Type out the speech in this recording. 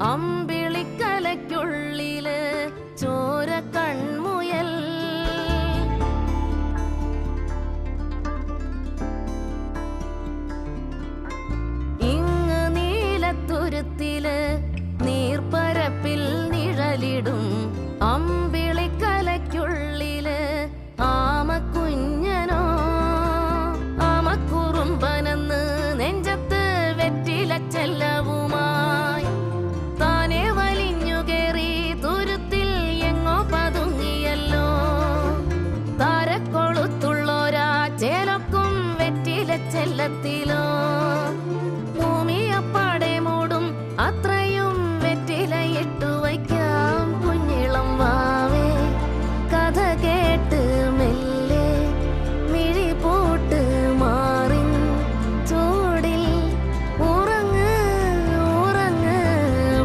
അമ്പിളിക്കലയ്ക്കുള്ളില് ചോര കൺമുയൽ. ഇങ്ങ് നീലത്തുരുത്തില് നീർപ്പരപ്പിൽ നിഴലിടും അമ്പിളിക്കലയ്ക്കുള്ളില് ആമക്കുഞ്ഞനോ ആമക്കുറുമ്പനെന്ന് നെഞ്ചത്ത് വെറ്റില ചെല്ലവുമായി താനെ വലിഞ്ഞു കേറി തുരുത്തിൽ എങ്ങോ പതുങ്ങിയല്ലോ. താരക്കൊളുത്തുള്ളോരാ ചേലക്കും വെറ്റില ചെല്ലത്തിലോ ഭൂമിയപ്പാടെ മൂടും അത്രയും വെറ്റിലയിട്ടു